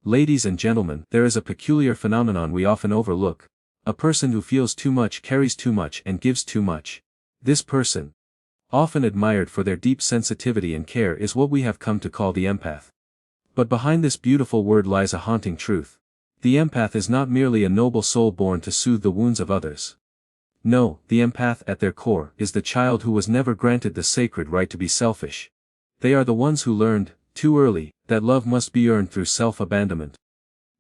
Ladies and gentlemen, there is a peculiar phenomenon we often overlook. A person who feels too much carries too much and gives too much. This person, often admired for their deep sensitivity and care, is what we have come to call the empath. But behind this beautiful word lies a haunting truth. The empath is not merely a noble soul born to soothe the wounds of others. No, the empath at their core is the child who was never granted the sacred right to be selfish. They are the ones who learned, too early, that love must be earned through self-abandonment.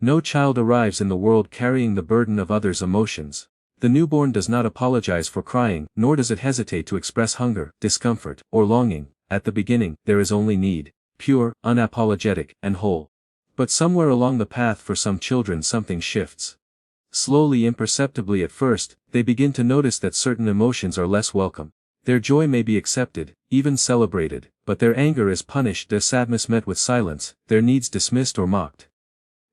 No child arrives in the world carrying the burden of others' emotions. The newborn does not apologize for crying, nor does it hesitate to express hunger, discomfort, or longing. At the beginning, there is only need, pure, unapologetic, and whole. But somewhere along the path for some children something shifts. Slowly, imperceptibly at first, they begin to notice that certain emotions are less welcome. Their joy may be accepted, even celebrated, but their anger is punished, their sadness met with silence, their needs dismissed or mocked.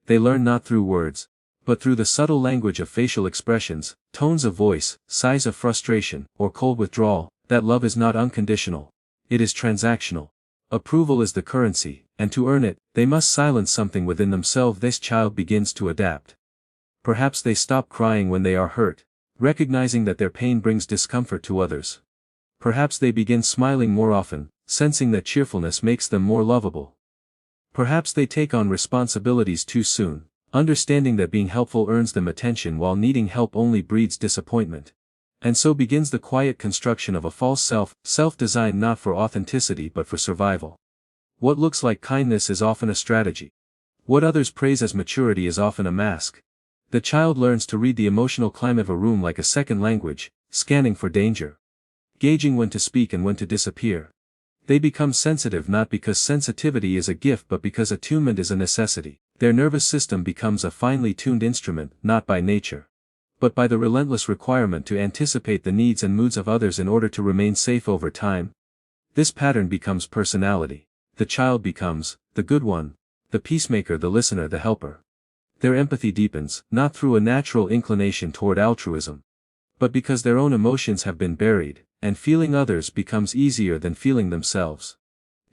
They learn not through words, but through the subtle language of facial expressions, tones of voice, sighs of frustration, or cold withdrawal, that love is not unconditional. It is transactional. Approval is the currency, and to earn it, they must silence something within themselves. This child begins to adapt. Perhaps they stop crying when they are hurt, recognizing that their pain brings discomfort to others. Perhaps they begin smiling more often, sensing that cheerfulness makes them more lovable. Perhaps they take on responsibilities too soon, understanding that being helpful earns them attention while needing help only breeds disappointment. And so begins the quiet construction of a false self designed not for authenticity but for survival. What looks like kindness is often a strategy. What others praise as maturity is often a mask. The child learns to read the emotional climate of a room like a second language, scanning for danger, gauging when to speak and when to disappear. They become sensitive not because sensitivity is a gift but because attunement is a necessity. Their nervous system becomes a finely tuned instrument, not by nature, but by the relentless requirement to anticipate the needs and moods of others in order to remain safe over time. This pattern becomes personality. The child becomes the good one, the peacemaker, the listener, the helper. Their empathy deepens, not through a natural inclination toward altruism, but because their own emotions have been buried, and feeling others becomes easier than feeling themselves.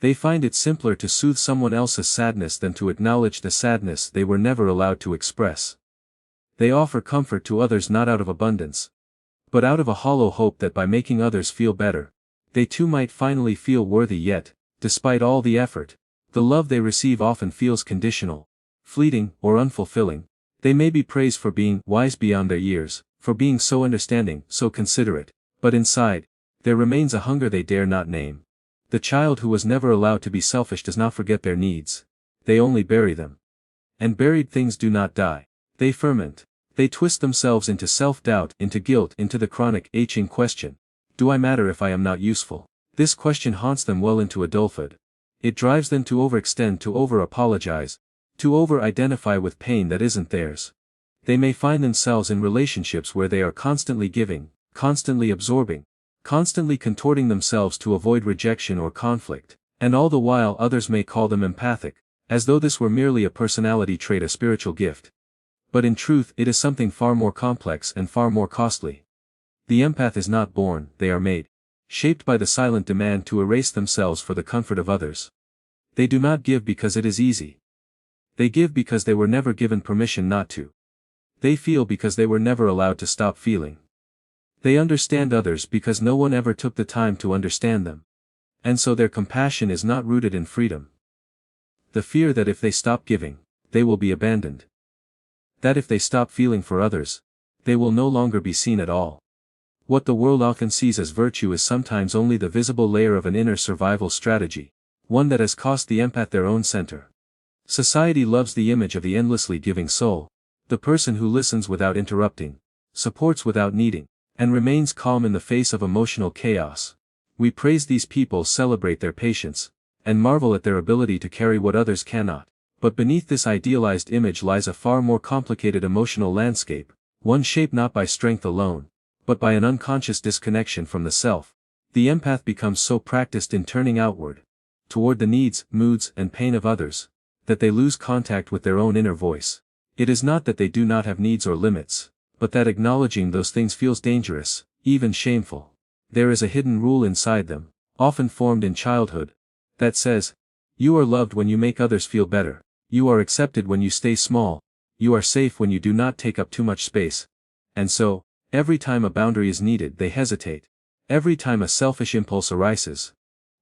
They find it simpler to soothe someone else's sadness than to acknowledge the sadness they were never allowed to express. They offer comfort to others not out of abundance, but out of a hollow hope that by making others feel better, they too might finally feel worthy. Yet, despite all the effort, the love they receive often feels conditional, fleeting, or unfulfilling. They may be praised for being wise beyond their years, for being so understanding, so considerate, but inside, there remains a hunger they dare not name. The child who was never allowed to be selfish does not forget their needs. They only bury them. And buried things do not die. They ferment. They twist themselves into self-doubt, into guilt, into the chronic, aching question. Do I matter if I am not useful? This question haunts them well into adulthood. It drives them to overextend, to over-apologize, to over-identify with pain that isn't theirs. They may find themselves in relationships where they are constantly giving, constantly absorbing, constantly contorting themselves to avoid rejection or conflict, and all the while others may call them empathic, as though this were merely a personality trait, a spiritual gift. But in truth it is something far more complex and far more costly. The empath is not born, they are made, shaped by the silent demand to erase themselves for the comfort of others. They do not give because it is easy. They give because they were never given permission not to. They feel because they were never allowed to stop feeling. They understand others because no one ever took the time to understand them. And so their compassion is not rooted in freedom. The fear that if they stop giving, they will be abandoned. That if they stop feeling for others, they will no longer be seen at all. What the world often sees as virtue is sometimes only the visible layer of an inner survival strategy, one that has cost the empath their own center. Society loves the image of the endlessly giving soul, the person who listens without interrupting, supports without needing, and remains calm in the face of emotional chaos. We praise these people, celebrate their patience, and marvel at their ability to carry what others cannot. But beneath this idealized image lies a far more complicated emotional landscape, one shaped not by strength alone, but by an unconscious disconnection from the self. The empath becomes so practiced in turning outward, toward the needs, moods, and pain of others, that they lose contact with their own inner voice. It is not that they do not have needs or limits, but that acknowledging those things feels dangerous, even shameful. There is a hidden rule inside them, often formed in childhood, that says, "You are loved when you make others feel better. You are accepted when you stay small, you are safe when you do not take up too much space. And so, every time a boundary is needed they hesitate. Every time a selfish impulse arises,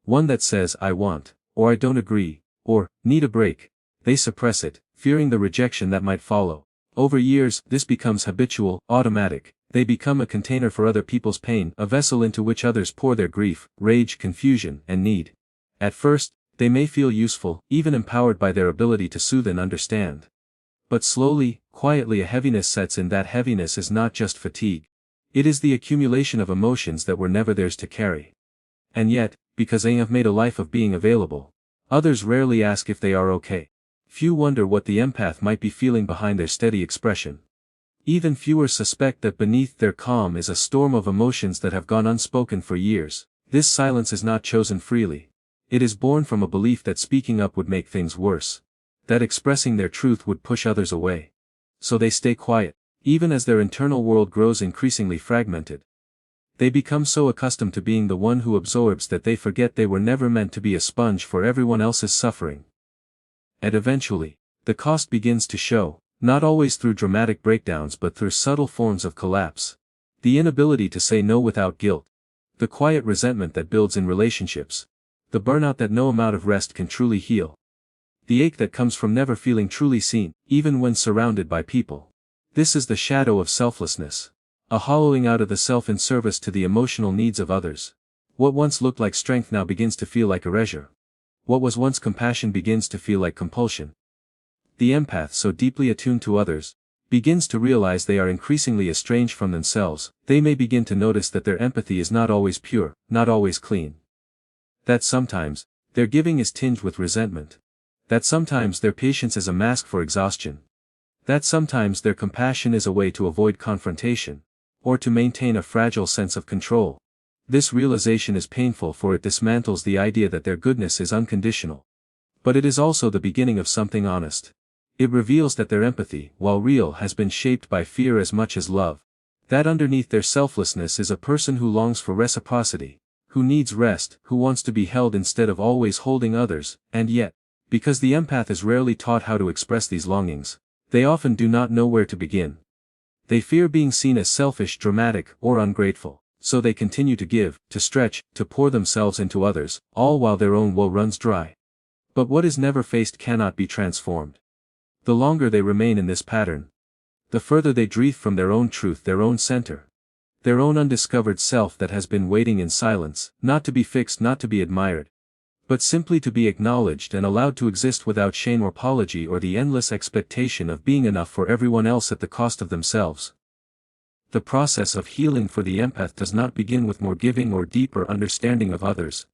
one that says I want, or I don't agree, or need a break, they suppress it, fearing the rejection that might follow. Over years, this becomes habitual, automatic. They become a container for other people's pain, a vessel into which others pour their grief, rage, confusion, and need. At first, they may feel useful, even empowered by their ability to soothe and understand. But slowly, quietly a heaviness sets in. That heaviness is not just fatigue. It is the accumulation of emotions that were never theirs to carry. And yet, because they have made a life of being available, others rarely ask if they are okay. Few wonder what the empath might be feeling behind their steady expression. Even fewer suspect that beneath their calm is a storm of emotions that have gone unspoken for years. This silence is not chosen freely. It is born from a belief that speaking up would make things worse, that expressing their truth would push others away. So they stay quiet, even as their internal world grows increasingly fragmented. They become so accustomed to being the one who absorbs that they forget they were never meant to be a sponge for everyone else's suffering. And eventually, the cost begins to show, not always through dramatic breakdowns but through subtle forms of collapse. The inability to say no without guilt. The quiet resentment that builds in relationships. The burnout that no amount of rest can truly heal. The ache that comes from never feeling truly seen, even when surrounded by people. This is the shadow of selflessness. A hollowing out of the self in service to the emotional needs of others. What once looked like strength now begins to feel like erasure. What was once compassion begins to feel like compulsion. The empath, so deeply attuned to others, begins to realize they are increasingly estranged from themselves. They may begin to notice that their empathy is not always pure, not always clean. That sometimes, their giving is tinged with resentment. That sometimes their patience is a mask for exhaustion. That sometimes their compassion is a way to avoid confrontation, or to maintain a fragile sense of control. This realization is painful, for it dismantles the idea that their goodness is unconditional. But it is also the beginning of something honest. It reveals that their empathy, while real, has been shaped by fear as much as love. That underneath their selflessness is a person who longs for reciprocity, who needs rest, who wants to be held instead of always holding others. And yet, because the empath is rarely taught how to express these longings, they often do not know where to begin. They fear being seen as selfish, dramatic, or ungrateful, so they continue to give, to stretch, to pour themselves into others, all while their own woe runs dry. But what is never faced cannot be transformed. The longer they remain in this pattern, the further they drift from their own truth, their own center. Their own undiscovered self that has been waiting in silence, not to be fixed, not to be admired, but simply to be acknowledged and allowed to exist without shame or apology or the endless expectation of being enough for everyone else at the cost of themselves. The process of healing for the empath does not begin with more giving or deeper understanding of others.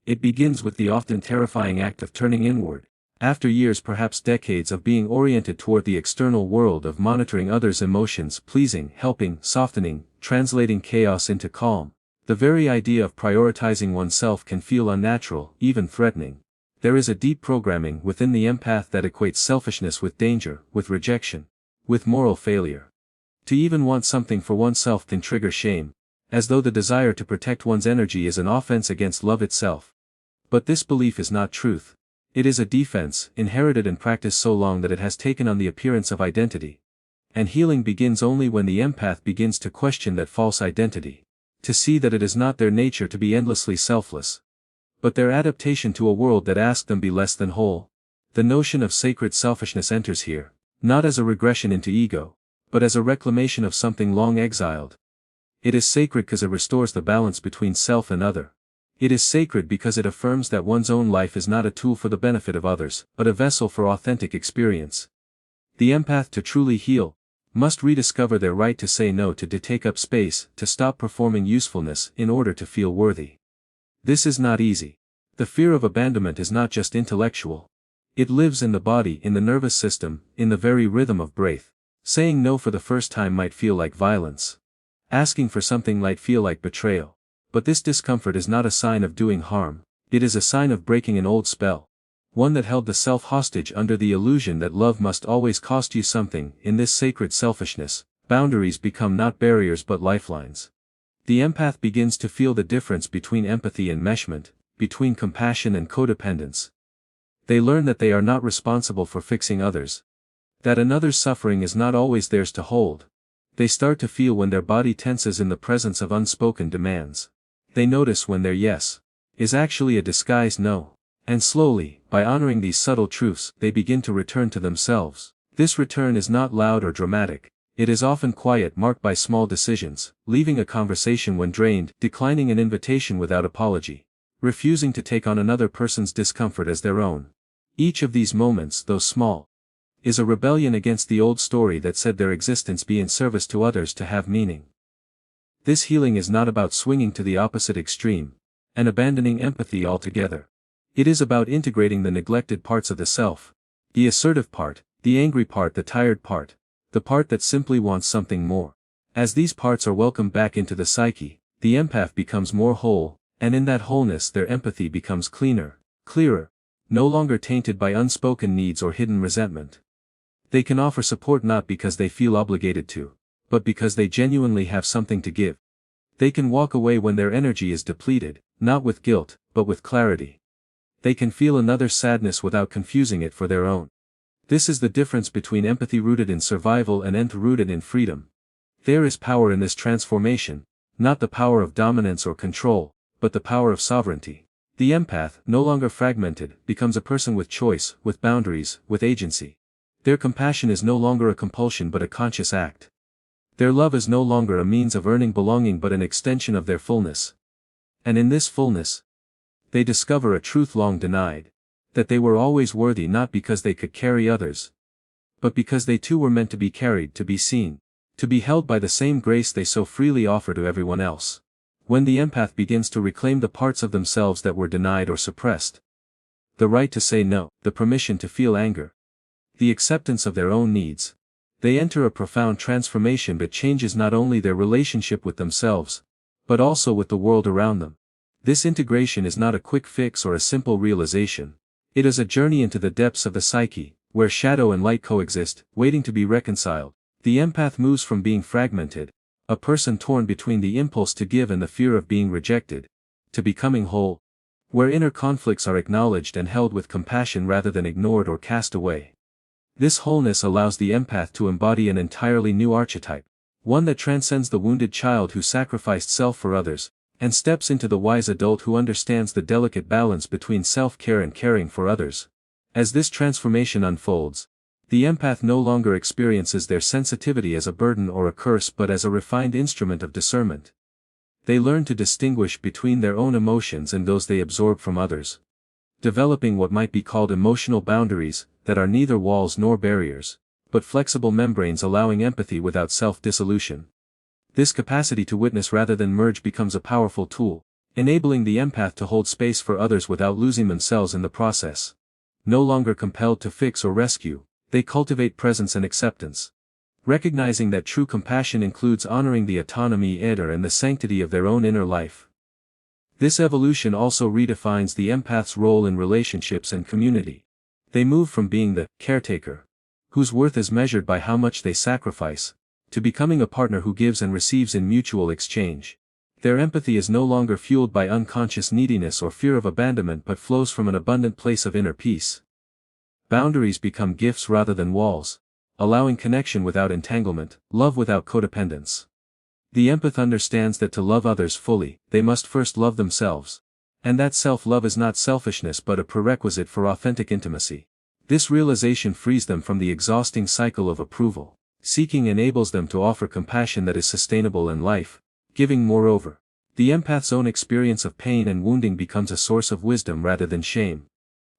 It begins with the often terrifying act of turning inward. After years, perhaps decades, of being oriented toward the external world, of monitoring others' emotions, pleasing, helping, softening, translating chaos into calm, the very idea of prioritizing oneself can feel unnatural, even threatening. There is a deep programming within the empath that equates selfishness with danger, with rejection, with moral failure. To even want something for oneself can trigger shame, as though the desire to protect one's energy is an offense against love itself. But this belief is not truth. It is a defense, inherited and practiced so long that it has taken on the appearance of identity. And healing begins only when the empath begins to question that false identity, to see that it is not their nature to be endlessly selfless, but their adaptation to a world that asks them be less than whole. The notion of sacred selfishness enters here, not as a regression into ego, but as a reclamation of something long exiled. It is sacred because it restores the balance between self and other. It is sacred because it affirms that one's own life is not a tool for the benefit of others, but a vessel for authentic experience. The empath, to truly heal, must rediscover their right to say no, to take up space, to stop performing usefulness in order to feel worthy. This is not easy. The fear of abandonment is not just intellectual. It lives in the body, in the nervous system, in the very rhythm of breath. Saying no for the first time might feel like violence. Asking for something might feel like betrayal. But this discomfort is not a sign of doing harm. It is a sign of breaking an old spell. One that held the self hostage under the illusion that love must always cost you something. In this sacred selfishness, boundaries become not barriers but lifelines. The empath begins to feel the difference between empathy and enmeshment, between compassion and codependence. They learn that they are not responsible for fixing others. That another's suffering is not always theirs to hold. They start to feel when their body tenses in the presence of unspoken demands. They notice when their yes is actually a disguised no. And slowly, by honoring these subtle truths, they begin to return to themselves. This return is not loud or dramatic. It is often quiet, marked by small decisions, leaving a conversation when drained, declining an invitation without apology, refusing to take on another person's discomfort as their own. Each of these moments, though small, is a rebellion against the old story that said their existence be in service to others to have meaning. This healing is not about swinging to the opposite extreme and abandoning empathy altogether. It is about integrating the neglected parts of the self, the assertive part, the angry part, the tired part, the part that simply wants something more. As these parts are welcomed back into the psyche, the empath becomes more whole, and in that wholeness their empathy becomes cleaner, clearer, no longer tainted by unspoken needs or hidden resentment. They can offer support not because they feel obligated to, but because they genuinely have something to give. They can walk away when their energy is depleted, not with guilt, but with clarity. They can feel another's sadness without confusing it for their own. This is the difference between empathy rooted in survival and empath rooted in freedom. There is power in this transformation, not the power of dominance or control, but the power of sovereignty. The empath, no longer fragmented, becomes a person with choice, with boundaries, with agency. Their compassion is no longer a compulsion but a conscious act. Their love is no longer a means of earning belonging but an extension of their fullness. And in this fullness, they discover a truth long denied, that they were always worthy not because they could carry others, but because they too were meant to be carried, to be seen, to be held by the same grace they so freely offer to everyone else. When the empath begins to reclaim the parts of themselves that were denied or suppressed, the right to say no, the permission to feel anger, the acceptance of their own needs, they enter a profound transformation that changes not only their relationship with themselves, but also with the world around them. This integration is not a quick fix or a simple realization. It is a journey into the depths of the psyche, where shadow and light coexist, waiting to be reconciled. The empath moves from being fragmented, a person torn between the impulse to give and the fear of being rejected, to becoming whole, where inner conflicts are acknowledged and held with compassion rather than ignored or cast away. This wholeness allows the empath to embody an entirely new archetype, one that transcends the wounded child who sacrificed self for others, and steps into the wise adult who understands the delicate balance between self-care and caring for others. As this transformation unfolds, the empath no longer experiences their sensitivity as a burden or a curse but as a refined instrument of discernment. They learn to distinguish between their own emotions and those they absorb from others, developing what might be called emotional boundaries, that are neither walls nor barriers, but flexible membranes allowing empathy without self-dissolution. This capacity to witness rather than merge becomes a powerful tool, enabling the empath to hold space for others without losing themselves in the process. No longer compelled to fix or rescue, they cultivate presence and acceptance, recognizing that true compassion includes honoring the autonomy and the sanctity of their own inner life. This evolution also redefines the empath's role in relationships and community. They move from being the caretaker, whose worth is measured by how much they sacrifice, to becoming a partner who gives and receives in mutual exchange. Their empathy is no longer fueled by unconscious neediness or fear of abandonment but flows from an abundant place of inner peace. Boundaries become gifts rather than walls, allowing connection without entanglement, love without codependence. The empath understands that to love others fully, they must first love themselves, and that self-love is not selfishness but a prerequisite for authentic intimacy. This realization frees them from the exhausting cycle of approval seeking enables them to offer compassion that is sustainable and life-giving. Moreover, the empath's own experience of pain and wounding becomes a source of wisdom rather than shame.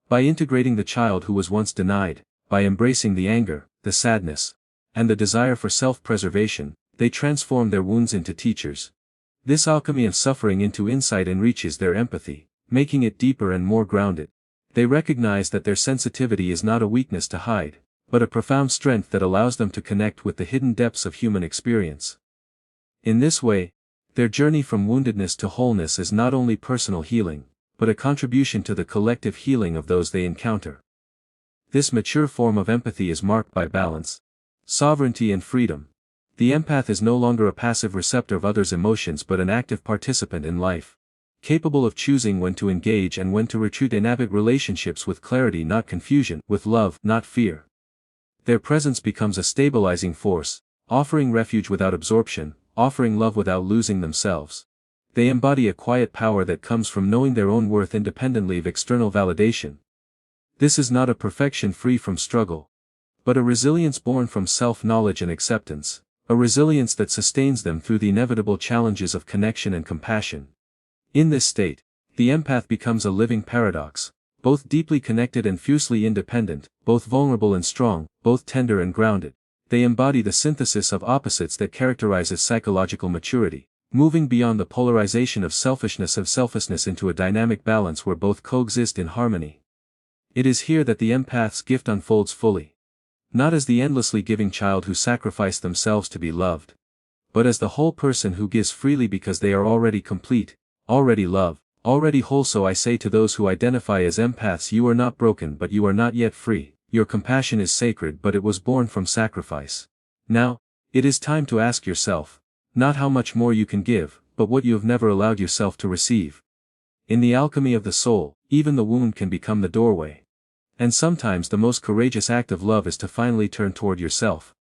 By integrating the child who was once denied, by embracing the anger, the sadness, and the desire for self-preservation, they transform their wounds into teachers. This alchemy of suffering into insight enriches their empathy, making it deeper and more grounded. They recognize that their sensitivity is not a weakness to hide, but a profound strength that allows them to connect with the hidden depths of human experience. In this way, their journey from woundedness to wholeness is not only personal healing, but a contribution to the collective healing of those they encounter. This mature form of empathy is marked by balance, sovereignty and freedom. The empath is no longer a passive receptor of others' emotions but an active participant in life, capable of choosing when to engage and when to retreat in inhabit relationships with clarity not confusion, with love not fear. Their presence becomes a stabilizing force, offering refuge without absorption, offering love without losing themselves. They embody a quiet power that comes from knowing their own worth independently of external validation. This is not a perfection free from struggle, but a resilience born from self-knowledge and acceptance, a resilience that sustains them through the inevitable challenges of connection and compassion. In this state, the empath becomes a living paradox, both deeply connected and fiercely independent, both vulnerable and strong, both tender and grounded. They embody the synthesis of opposites that characterizes psychological maturity, moving beyond the polarization of selfishness into a dynamic balance where both coexist in harmony. It is here that the empath's gift unfolds fully. Not as the endlessly giving child who sacrificed themselves to be loved, but as the whole person who gives freely because they are already complete, already loved, already whole. So I say to those who identify as empaths, you are not broken but you are not yet free. Your compassion is sacred but it was born from sacrifice. Now, it is time to ask yourself, not how much more you can give, but what you have never allowed yourself to receive. In the alchemy of the soul, even the wound can become the doorway. And sometimes the most courageous act of love is to finally turn toward yourself.